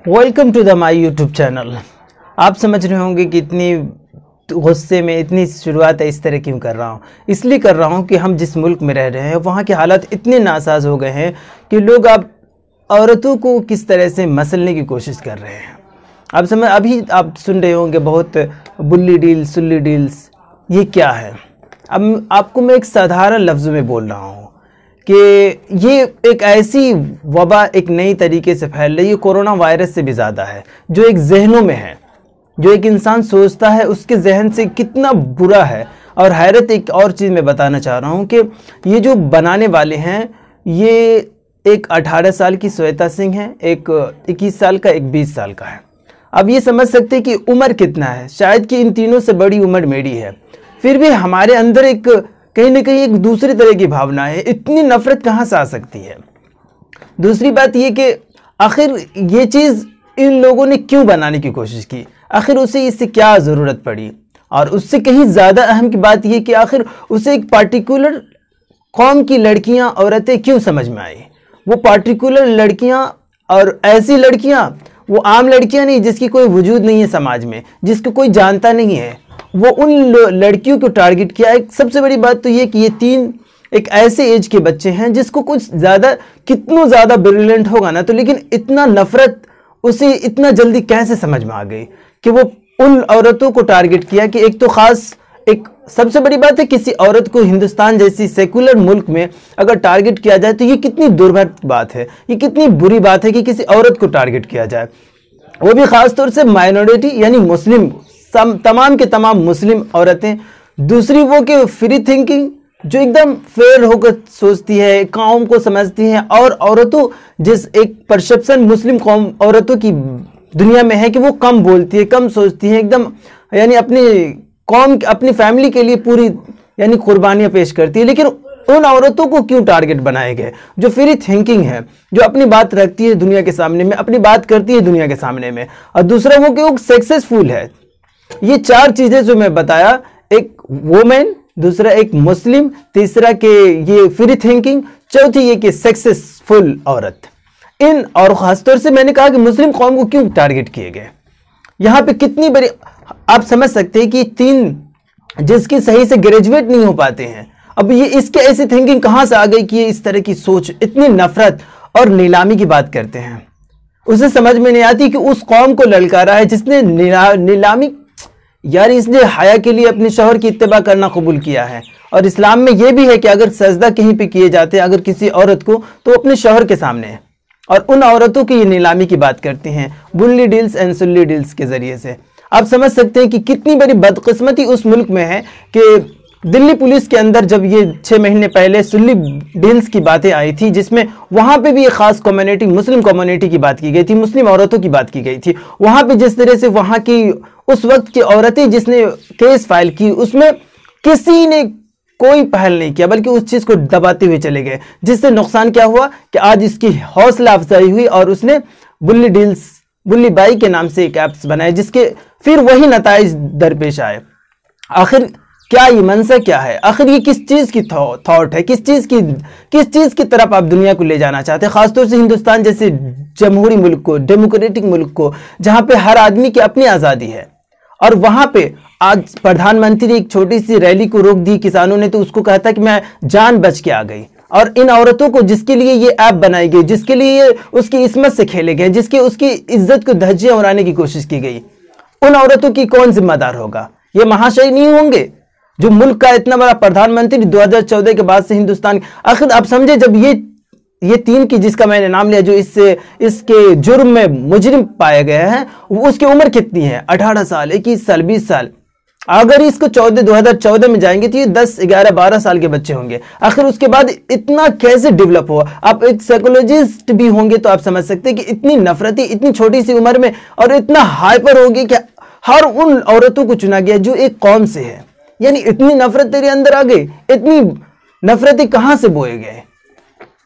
Welcome to the my YouTube channel. आप समझ रहे होंगे कि इतनी गुस्से में इतनी शुरुआत इस तरह क्यों कर रहा हूँ। इसलिए कर रहा हूँ कि हम जिस मुल्क में रह रहे हैं वहाँ के हालात इतने नासाज हो गए हैं कि लोग अब औरतों को किस तरह से मसलने की कोशिश कर रहे हैं। अभी आप सुन रहे होंगे बहुत बुल्ली डील्स, सुल्ली डील्स, ये क्या है। अब आपको मैं एक साधारण लफ्ज़ में बोल रहा हूँ कि ये एक ऐसी वबा एक नई तरीके से फैल रही है, कोरोना वायरस से भी ज़्यादा है, जो एक जहनों में है, जो एक इंसान सोचता है उसके जहन से कितना बुरा है। और हैरत एक और चीज़ मैं बताना चाह रहा हूँ कि ये जो बनाने वाले हैं, ये एक 18 साल की श्वेता सिंह है, एक 21 साल का, एक 20 साल का है। अब ये समझ सकते हैं कि उम्र कितना है, शायद कि इन तीनों से बड़ी उम्र मेरी है, फिर भी हमारे अंदर एक कहीं ना कहीं एक दूसरी तरह की भावना है। इतनी नफरत कहाँ से आ सकती है। दूसरी बात ये कि आखिर ये चीज़ इन लोगों ने क्यों बनाने की कोशिश की, आखिर उसे इससे क्या ज़रूरत पड़ी। और उससे कहीं ज़्यादा अहम की बात ये कि आखिर उसे एक पार्टिकुलर कौम की लड़कियां, औरतें क्यों समझ में आई। वो पार्टिकुलर लड़कियां और ऐसी लड़कियां, वो आम लड़कियां नहीं जिसकी कोई वजूद नहीं है समाज में, जिसको कोई जानता नहीं है, वो उन लड़कियों को टारगेट किया। एक सबसे बड़ी बात तो ये कि ये तीन एक ऐसे एज के बच्चे हैं जिसको कुछ ज़्यादा, कितना ज़्यादा ब्रिलियंट होगा ना तो, लेकिन इतना नफरत उसे इतना जल्दी कैसे समझ में आ गई कि वो उन औरतों को टारगेट किया कि एक तो ख़ास, एक सबसे बड़ी बात है किसी औरत को हिंदुस्तान जैसी सेकुलर मुल्क में अगर टारगेट किया जाए तो ये कितनी दुर्भाग्य बात है, ये कितनी बुरी बात है कि किसी औरत को टारगेट किया जाए, वो भी ख़ास तौर से माइनॉरिटी यानी मुस्लिम, तमाम के तमाम मुस्लिम औरतें। दूसरी वो कि फ्री थिंकिंग, जो एकदम फेयर होकर सोचती है, कौम को समझती हैं। और औरतों, जिस एक परसेप्शन मुस्लिम कौम औरतों की दुनिया में है कि वो कम बोलती है, कम सोचती है, एकदम यानी अपनी कौम, अपनी फैमिली के लिए पूरी यानी कुर्बानियाँ पेश करती है। लेकिन उन औरतों को क्यों टारगेट बनाए गए जो फ्री थिंकिंग है, जो अपनी बात रखती है दुनिया के सामने में, अपनी बात करती है दुनिया के सामने में। और दूसरा वो कि वो सक्सेसफुल है। ये चार चीजें जो मैं बताया, एक वोमेन, दूसरा एक मुस्लिम, तीसरा कि ये फ्री थिंकिंग, चौथी ये कि सक्सेसफुल औरत। इन और खासतौर से मैंने कहा कि मुस्लिम कौम को क्यों टारगेट किए गए। यहाँ पे कितनी बड़ी, आप समझ सकते हैं कि तीन जिसकी सही से ग्रेजुएट नहीं हो पाते हैं, अब ये इसके ऐसी थिंकिंग कहाँ से आ गई कि ये इस तरह की सोच, इतनी नफरत और नीलामी की बात करते हैं। उसे समझ में नहीं आती कि उस कौम को ललकारा है जिसने नीलामी, यार इसने हया के लिए अपने शौहर की इत्तिबा करना कबूल किया है। और इस्लाम में यह भी है कि अगर सजदा कहीं पे किए जाते हैं अगर किसी औरत को, तो अपने शौहर के सामने है। और उन औरतों की ये नीलामी की बात करते हैं बुल्ली डील्स एंड सुल्ली डील्स के जरिए से। आप समझ सकते हैं कि कितनी बड़ी बदकिस्मती उस मुल्क में है कि दिल्ली पुलिस के अंदर जब ये 6 महीने पहले सुल्ली डील्स की बातें आई थी, जिसमें वहाँ पे भी एक खास कम्युनिटी, मुस्लिम कम्युनिटी की बात की गई थी, मुस्लिम औरतों की बात की गई थी। वहाँ पे जिस तरह से वहाँ की उस वक्त की औरतें जिसने केस फाइल की, उसमें किसी ने कोई पहल नहीं किया, बल्कि उस चीज़ को दबाते हुए चले गए। जिससे नुकसान क्या हुआ कि आज इसकी हौसला अफजाई हुई और उसने बुल्ली डील्स, बुल्ली बाई के नाम से एक ऐप्स बनाए, जिसके फिर वही नताइज दरपेश आए। आखिर क्या ये मंशा क्या है, आखिर ये किस चीज़ की थॉट है, किस चीज़ की तरफ आप दुनिया को ले जाना चाहते हैं, खासतौर से हिंदुस्तान जैसे जमहूरी मुल्क को, डेमोक्रेटिक मुल्क को, जहाँ पे हर आदमी की अपनी आज़ादी है। और वहाँ पे आज प्रधानमंत्री एक छोटी सी रैली को रोक दी किसानों ने, तो उसको कहता कि मैं जान बच के आ गई। और इन औरतों को जिसके लिए ये ऐप बनाई गई, जिसके लिए उसकी इस्मत से खेले गए, जिसके उसकी इज्जत को धज्जियां उड़ाने की कोशिश की गई, उन औरतों की कौन जिम्मेदार होगा। ये महाशय नहीं होंगे जो मुल्क का इतना बड़ा प्रधानमंत्री 2014 के बाद से हिंदुस्तान। आखिर आप समझे, जब ये तीन की जिसका मैंने नाम लिया, जो इसके जुर्म में मुजरिम पाए गए हैं, उसकी उम्र कितनी है, 18 साल, 21 साल, 20 साल। अगर इसको 2014 में जाएंगे तो ये 10, 11, 12 साल के बच्चे होंगे। आखिर उसके बाद इतना कैसे डेवलप हुआ। आप एक साइकोलॉजिस्ट भी होंगे तो आप समझ सकते हैं कि इतनी नफरती इतनी छोटी सी उम्र में और इतना हाइपर होगी कि हर उन औरतों को चुना गया जो एक कौम से है। यानी इतनी नफरत तेरे अंदर आ गई, इतनी नफरतें कहां से बोए गए।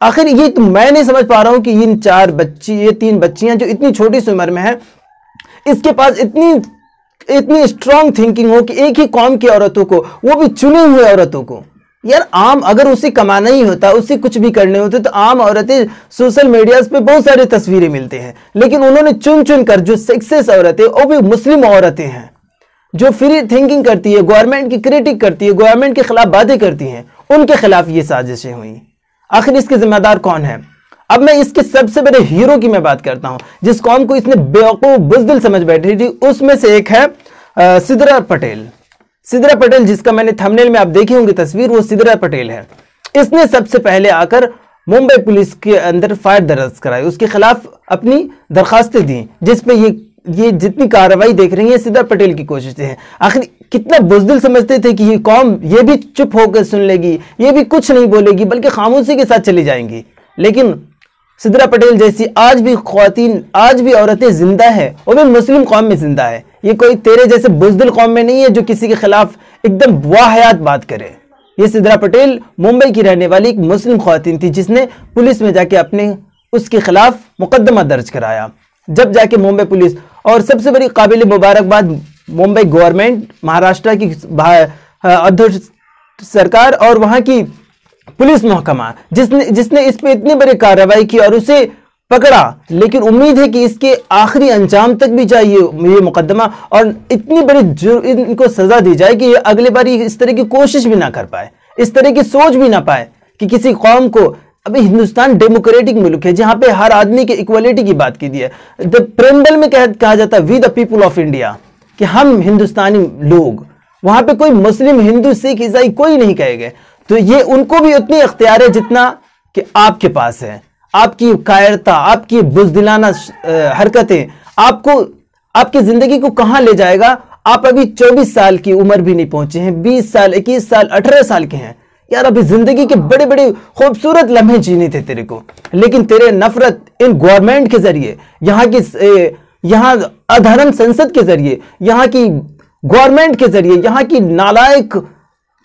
आखिर ये तो मैं नहीं समझ पा रहा हूं कि ये 3 बच्चियां जो इतनी छोटी सी उम्र में है, इसके पास इतनी स्ट्रांग थिंकिंग हो कि एक ही कौम की औरतों को, वो भी चुनी हुई औरतों को, यार आम, अगर उसे कमाना ही होता, उसे कुछ भी करने होते, तो आम औरतें सोशल मीडिया पे बहुत सारी तस्वीरें मिलते हैं, लेकिन उन्होंने चुन चुन कर जो सक्सेस औरतें, वो भी मुस्लिम औरतें हैं जो फ्री थिंकिंग करती है, गवर्नमेंट की क्रिटिक करती है, गवर्नमेंट के खिलाफ बातें करती हैं, उनके खिलाफ ये साजिशें हुई। आखिर इसके जिम्मेदार कौन है? अब मैं इसके सबसे बड़े हीरो की मैं बात करता हूं, जिस कौम को इसने बेवकूफ बुज़दिल समझ बैठी थी, उसमें से एक है सिद्रा पटेल। सिद्रा पटेल, जिसका मैंने थंबनेल में आप देखे होंगे तस्वीर, वो सिद्रा पटेल है। इसने सबसे पहले आकर मुंबई पुलिस के अंदर फायर दर्ज कराई, उसके खिलाफ अपनी दरखास्तें दी, जिसपे ये जितनी कार्रवाई देख रही है सिद्रा पटेल की कोशिश है। आखिर कितना बुज़दिल समझते थे कि ये कौम ये भी चुप होकर सुन लेगी, ये भी कुछ नहीं बोलेगी, बल्कि खामोशी के साथ चली जाएंगी। लेकिन सिद्रा पटेल जैसी आज भी ख्वातीन, आज भी औरतें जिंदा है, वो भी मुस्लिम कौम में जिंदा है। ये कोई तेरे जैसे बुज़दिल कौम में नहीं है जो किसी के खिलाफ एकदम वाहियात बात करे। ये सिद्रा पटेल मुंबई की रहने वाली एक मुस्लिम ख्वातीन थी, जिसने पुलिस में जाके उसके खिलाफ मुकदमा दर्ज कराया। जब जाके मुंबई पुलिस, और सबसे बड़ी काबिल मुबारकबाद मुंबई गवर्नमेंट, महाराष्ट्र की अध्यक्ष सरकार और वहां की पुलिस महकमा, जिसने इस पे इतनी बड़ी कार्रवाई की और उसे पकड़ा। लेकिन उम्मीद है कि इसके आखिरी अंजाम तक भी जाए ये मुकदमा, और इतनी बड़ी इनको सजा दी जाए कि ये अगले बार इस तरह की कोशिश भी ना कर पाए, इस तरह की सोच भी ना पाए कि किसी कौम को। अभी हिंदुस्तान डेमोक्रेटिक मुल्क है जहां पे हर आदमी के इक्वलिटी की बात की दी है। द प्रेम्बल में कहा जाता है we the people of India, कि हम हिंदुस्तानी लोग। वहां पे कोई मुस्लिम, हिंदू, सिख, ईसाई कोई नहीं कहे गए। तो ये उनको भी उतनी इख्तियार है जितना कि आपके पास है। आपकी कायरता, आपकी बुज़दिलाना हरकतें आपको आपकी जिंदगी को कहां ले जाएगा। आप अभी 24 साल की उम्र भी नहीं पहुंचे हैं, 20 साल, 21 साल, 18 साल के हैं यार। अभी जिंदगी के बड़े बड़े खूबसूरत लम्हे जीने थे तेरे को, लेकिन तेरे नफरत इन गवर्नमेंट के जरिए, यहाँ अधर्म संसद के जरिए, यहाँ की गवर्नमेंट के जरिए, यहाँ की नालायक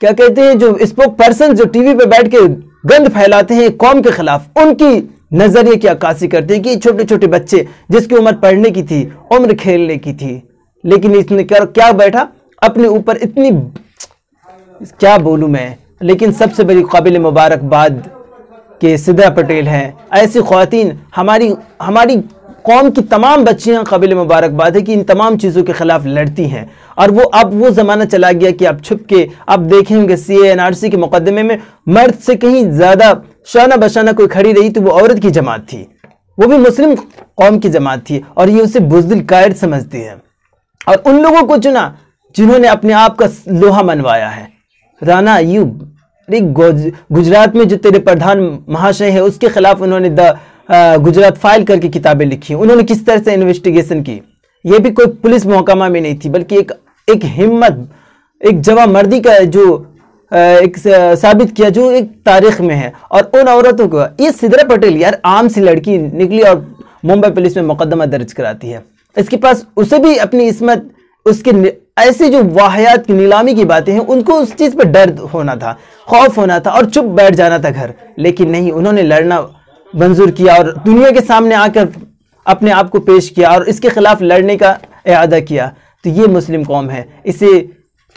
क्या कहते हैं जो स्पोक पर्सन जो टीवी पे बैठ के गंद फैलाते हैं कौम के खिलाफ, उनकी नजरिए की अक्कासी करते हैं कि छोटे छोटे बच्चे जिसकी उम्र पढ़ने की थी, उम्र खेलने की थी, लेकिन इसने क्या बैठा अपने ऊपर इतनी, क्या बोलूं मैं। लेकिन सबसे बड़ी काबिल मुबारकबाद के सिद्रा पटेल हैं। ऐसी ख्वातीन हमारी कौम की तमाम बच्चियां काबिल मुबारकबाद है कि इन तमाम चीज़ों के खिलाफ लड़ती हैं। और अब वो ज़माना चला गया कि आप छुप के आप देखे होंगे CAA NRC के मुकदमे में मर्द से कहीं ज़्यादा शाना बशाना कोई खड़ी रही तो वो औरत की जमात थी, वो भी मुस्लिम कौम की जमात थी, और ये उसे बुज़दिल कायर समझती है। और उन लोगों को चुना जिन्होंने अपने आप का लोहा मनवाया है। राना अय्यूब, गुजरात में जो तेरे प्रधान महाशय है उसके खिलाफ उन्होंने गुजरात फाइल करके किताबें लिखी। उन्होंने किस तरह से इन्वेस्टिगेशन की, ये भी कोई पुलिस महकमा में नहीं थी, बल्कि एक हिम्मत, एक जवामर्दी का जो एक साबित किया जो एक तारीख में है। और उन औरतों को, ये सिद्रा पटेल यार आम सी लड़की निकली और मुंबई पुलिस में मुकदमा दर्ज कराती है। इसके पास उसे भी अपनी इस्मत, उसके ऐसी जो वाहियात की नीलामी की बातें हैं उनको उस चीज़ पर डर होना था, खौफ होना था और चुप बैठ जाना था घर। लेकिन नहीं, उन्होंने लड़ना मंजूर किया और दुनिया के सामने आकर अपने आप को पेश किया और इसके खिलाफ लड़ने का इरादा किया। तो ये मुस्लिम कौम है, इसे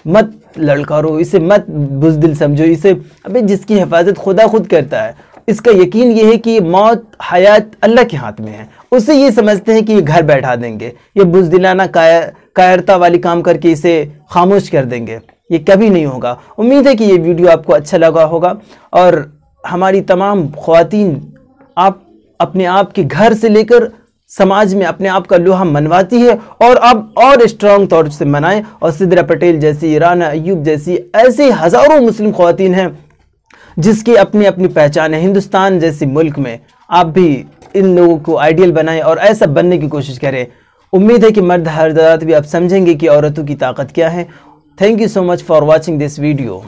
मत ललकारो, इसे मत बुज़दिल समझो, इसे अबे जिसकी हिफाजत खुदा खुद करता है, इसका यकीन ये है कि मौत हयात अल्लाह के हाथ में है। उससे ये समझते हैं कि ये घर बैठा देंगे, ये बुज़दिलाना कायरता वाली काम करके इसे खामोश कर देंगे, ये कभी नहीं होगा। उम्मीद है कि ये वीडियो आपको अच्छा लगा होगा और हमारी तमाम ख्वातीन आप अपने आप के घर से लेकर समाज में अपने आप का लोहा मनवाती है और अब और स्ट्रांग तौर से मनाएं। और सिद्रा पटेल जैसी, राना अय्यूब जैसी ऐसे हज़ारों मुस्लिम ख्वातीन हैं जिसकी अपनी अपनी पहचान है। हिंदुस्तान जैसे मुल्क में आप भी इन लोगों को आइडियल बनाएं और ऐसा बनने की कोशिश करें। उम्मीद है कि मर्द हज़रात भी आप समझेंगे कि औरतों की ताकत क्या है। Thank you so much for watching this video.